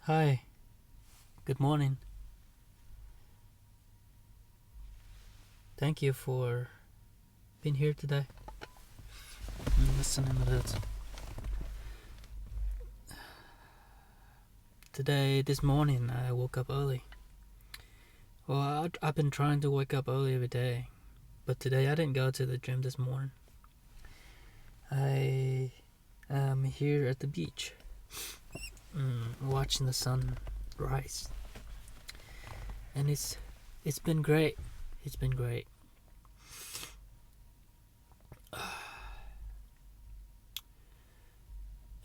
Hi, good morning. Thank you for being here today and listening to this. This morning, I woke up early. Well, I've been trying to wake up early every day, but today I didn't go to the gym this morning. I am here at the beach, watching the sun rise, and it's been great. It's been great.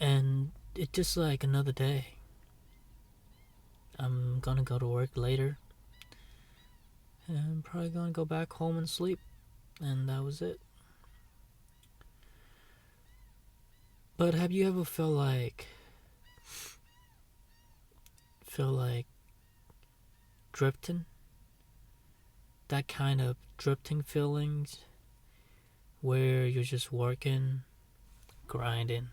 And it's just like another day. I'm gonna go to work later, and I'm probably gonna go back home and sleep, and that was it. But have you ever feel like drifting? That kind of drifting feelings where you're just working, grinding,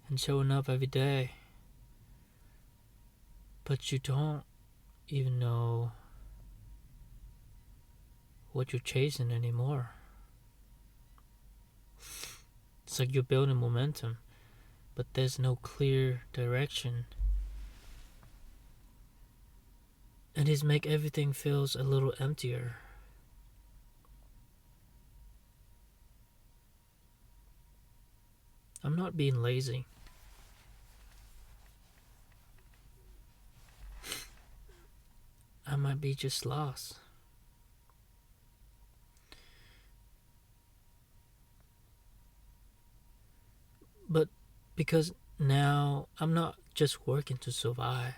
and showing up every day, but you don't even know what you're chasing anymore. It's like you're building momentum, but there's no clear direction. And it's make everything feels a little emptier. I'm not being lazy. I might be just lost. But because now I'm not just working to survive,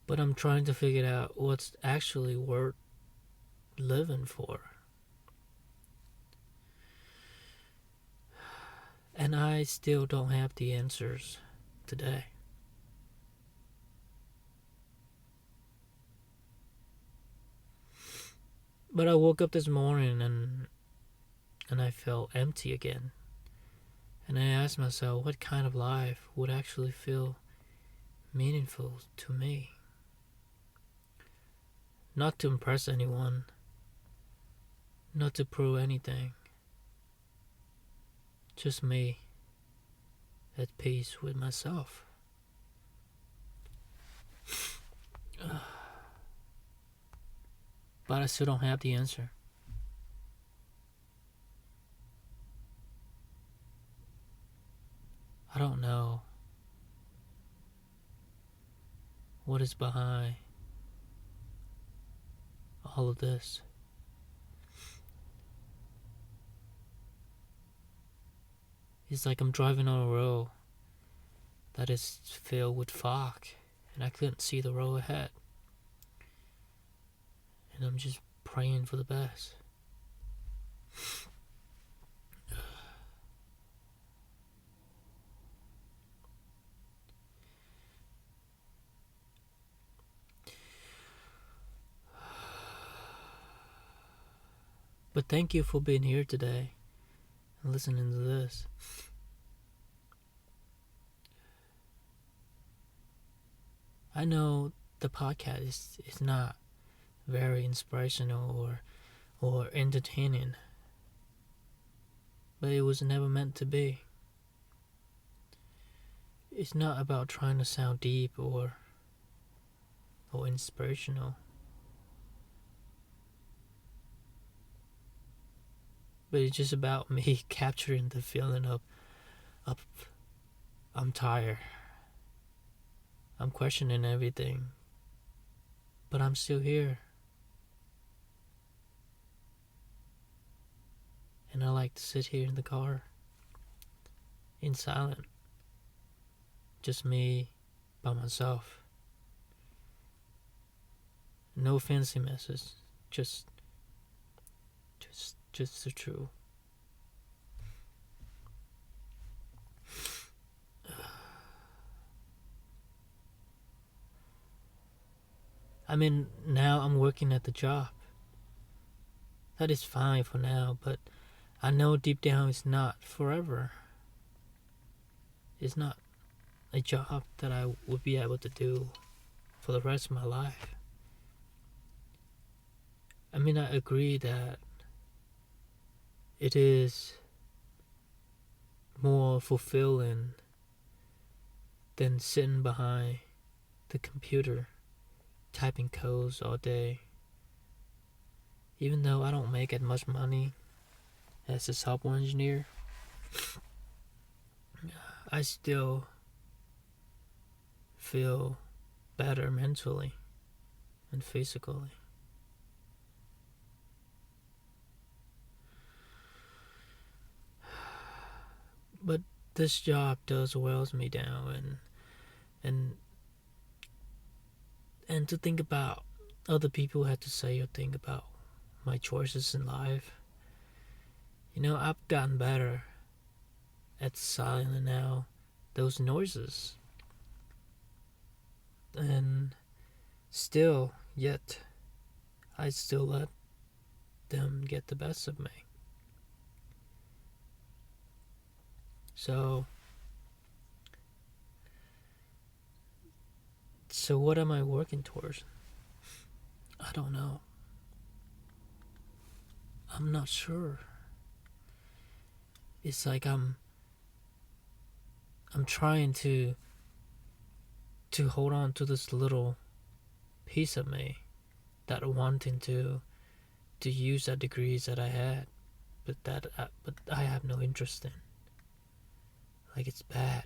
but I'm trying to figure out what's actually worth living for. And I still don't have the answers today. But I woke up this morning and I felt empty again. And I asked myself what kind of life would actually feel meaningful to me. Not to impress anyone, not to prove anything. Just me at peace with myself. But I still don't have the answer. I don't know what is behind all of this. It's like I'm driving on a road that is filled with fog, and I couldn't see the road ahead. And I'm just praying for the best. But thank you for being here today and listening to this. I know the podcast is not very inspirational or entertaining, but it was never meant to be. It's not about trying to sound deep or inspirational, but it's just about me capturing the feeling of I'm tired. I'm questioning everything, but I'm still here. And I like to sit here in the car, in silence, just me by myself. No fancy message, just the truth. I mean, now I'm working at the job. That is fine for now, but I know deep down it's not forever. It's not. a job that I would be able to do for the rest of my life. I mean, I agree that it is more fulfilling than sitting behind the computer typing codes all day. Even though I don't make as much money as a software engineer, I still feel better mentally and physically. But this job does wears me down, and and to think about other people had to say or think about my choices in life. I've gotten better at silencing now those noises, and still, yet, I still let them get the best of me. So what am I working towards? I don't know. I'm not sure. It's like I'm trying to hold on to this little piece of me that wanting to use that degrees that I had, but I have no interest in. Like, it's bad.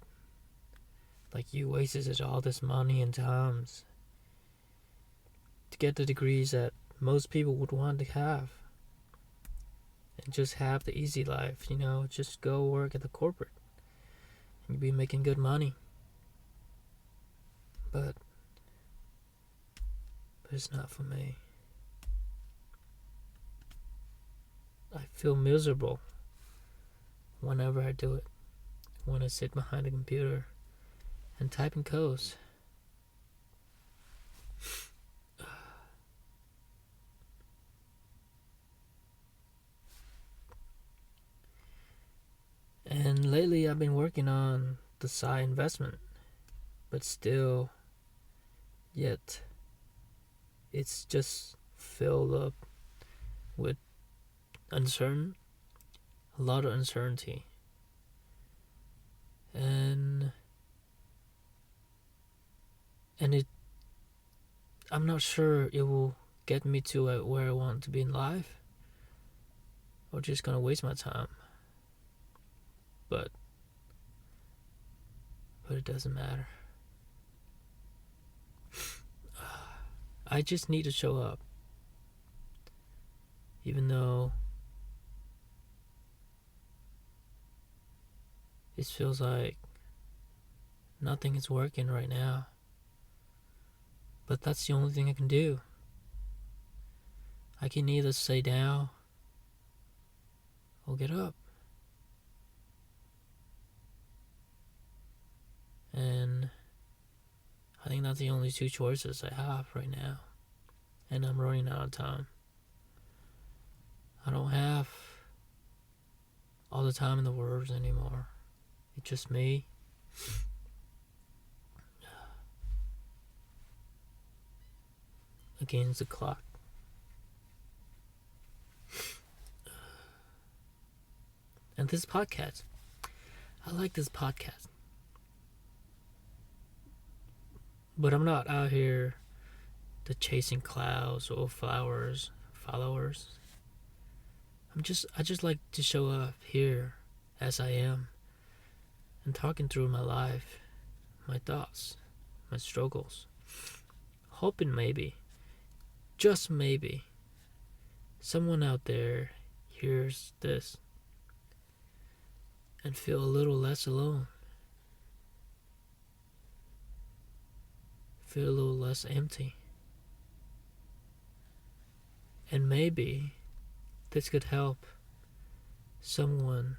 Like, you wasted all this money and times to get the degrees that most people would want to have, and just have the easy life. Just go work at the corporate and you'd be making good money. But it's not for me. I feel miserable whenever I do it. When I sit behind a computer and typing codes. And lately I've been working on the side investment, but still, yet, it's just filled up with a lot of uncertainty. And I'm not sure it will get me to where I want to be in life, or just gonna waste my time. But it doesn't matter. I just need to show up, even though it feels like nothing is working right now. But that's the only thing I can do. I can either stay down or get up. And I think that's the only two choices I have right now. And I'm running out of time. I don't have all the time in the world anymore. It's just me. Against the clock. And this podcast. I like this podcast. But I'm not out here to chasing clouds or followers. I just like to show up here as I am and talking through my life, my thoughts, my struggles. Hoping maybe, just maybe, someone out there hears this and feel a little less alone. Feel a little less empty. And maybe this could help someone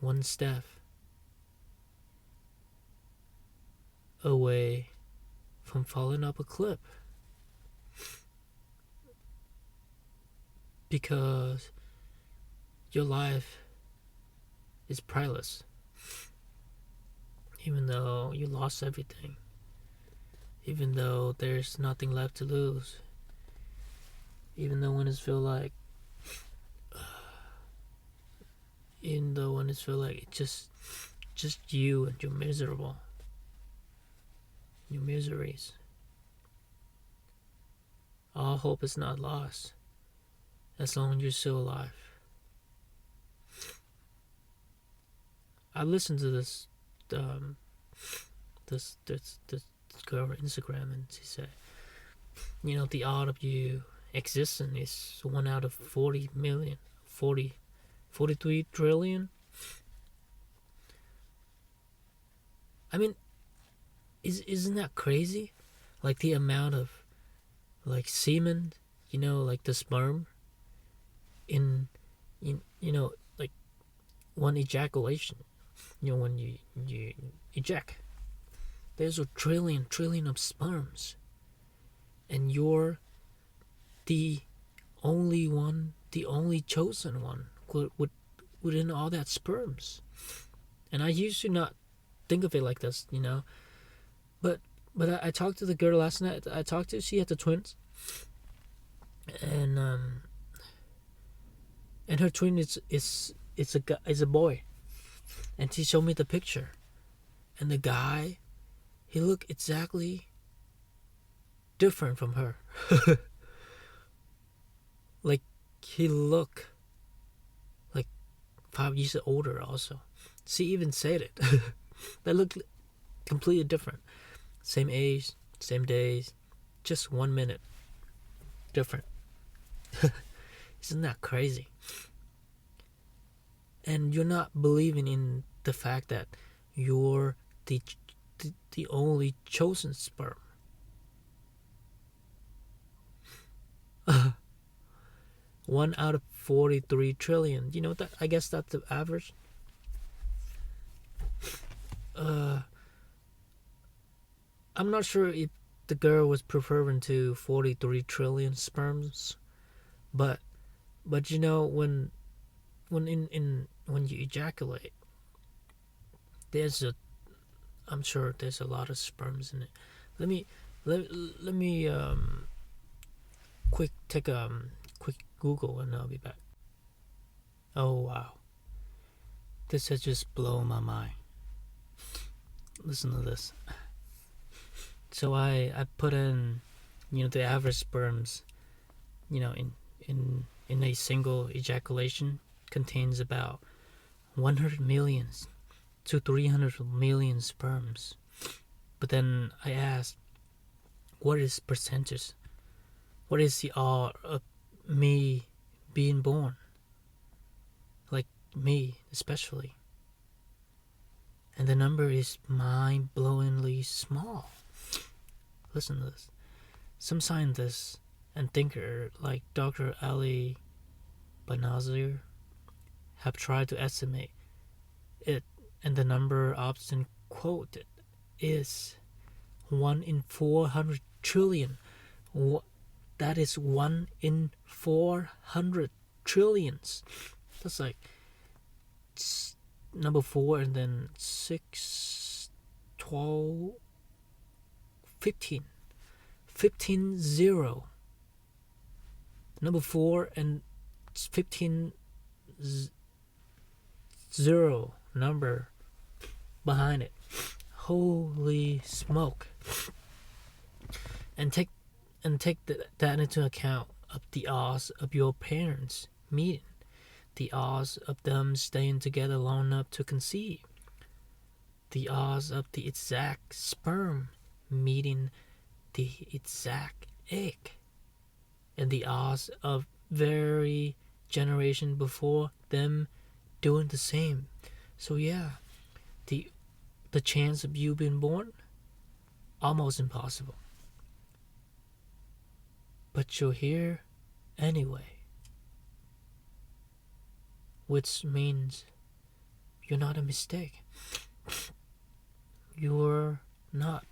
one step away from falling up a cliff. Because your life is priceless. even though you lost everything, even though there's nothing left to lose, even though when it feel like, it's just you and your your miseries. All hope is not lost as long as you're still alive. I listened to um, this girl on Instagram, and she said, the odds of you existing is 1 out of 40 million, 43 trillion. I mean, isn't that crazy? Like the amount of like semen, like the sperm in like one ejaculation. When you eject, there's a trillion of sperms, and you're the only one, the only chosen one within all that sperms. And I used to not think of it like this, but I talked to the girl last night. She had the twins, and her twin is a boy, and she showed me the picture, and the guy, he looked exactly different from her. Like he looked like 5 years older. Also, she even said it. They looked completely different. Same age, same days, just 1 minute different. Isn't that crazy? And you're not believing in the fact that you're the only chosen sperm. 1 out of 43 trillion. That, I guess that's the average. I'm not sure if the girl was referring to 43 trillion sperms, but when you ejaculate, I'm sure there's a lot of sperms in it. Let me take a quick Google, and I'll be back. Oh wow, this has just blown my mind. Listen to this. So I put in, the average sperms, in a single ejaculation contains about 100 million to 300 million sperms. But then I asked, what is percentage? What is the odds of me being born? Like me, especially. And the number is mind-blowingly small. Listen to this. Some scientists and thinker like Dr. Ali Banazir have tried to estimate it, and the number often quoted is 1 in 400 trillion. That is 1 in 400 trillions. That's like number 4 and then 6, 12, 15 0. Number 4 and 15 0 number behind it. Holy smoke. And take that into account of the odds of your parents meeting, the odds of them staying together long enough to conceive, the odds of the exact sperm meeting the exact egg, and the odds of very generation before them doing the same. So yeah, the chance of you being born, almost impossible. But you're here anyway, which means you're not a mistake. You're not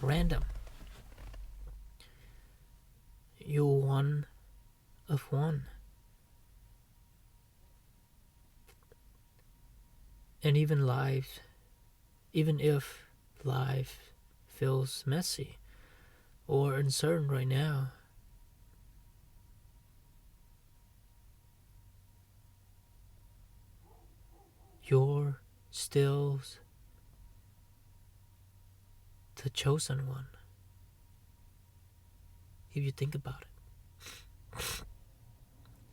random. You're one of one. And even life Even if life feels messy or uncertain right now, you're still the chosen one. If you think about it,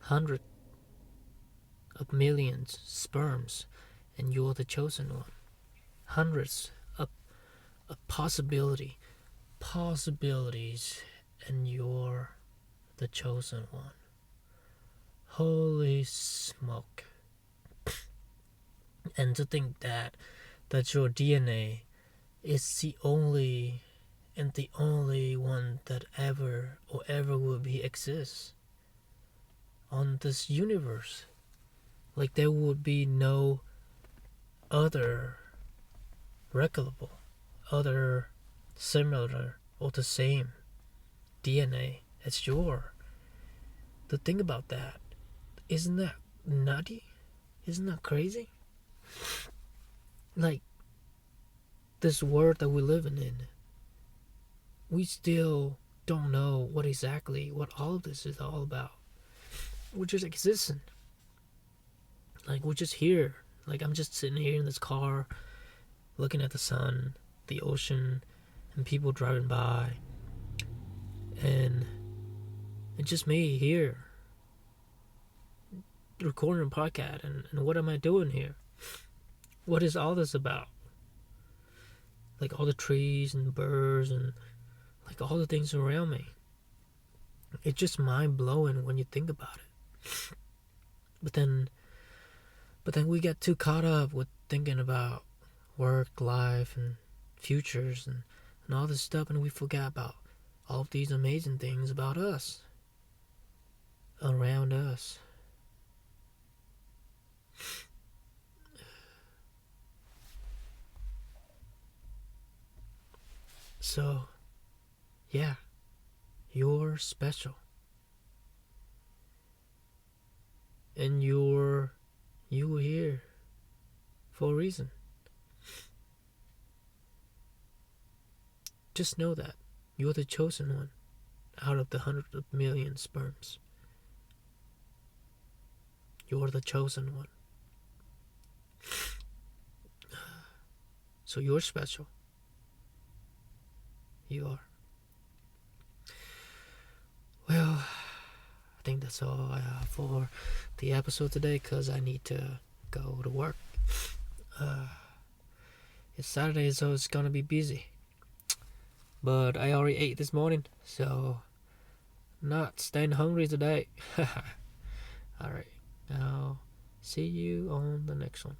hundreds of millions sperms, and you're the chosen one. Hundreds of possibilities, and you're the chosen one. Holy smoke! And to think that your DNA is the only one that ever will be exists on this universe. Like there would be no other replicable, other similar or the same DNA as your. To think about that, isn't that nutty? Isn't that crazy? Like this world that we're living in, we still don't know what all of this is all about. We're just existing. Like we're just here. Like I'm just sitting here in this car, looking at the sun, the ocean, and people driving by, and it's just me here recording a podcast. And what am I doing here? What is all this about? Like all the trees and the birds and like all the things around me. It's just mind blowing when you think about it. But then we get too caught up with thinking about work, life, and futures and all this stuff, and we forget about all of these amazing things about us, around us. So, yeah, you're special. And you were here for a reason. Just know that you're the chosen one out of the hundreds of million sperms. You're the chosen one. So you're special. You are. Well, I think that's all I have for the episode today because I need to go to work. It's Saturday, so it's gonna be busy. But I already ate this morning, so not staying hungry today. Alright, I'll see you on the next one.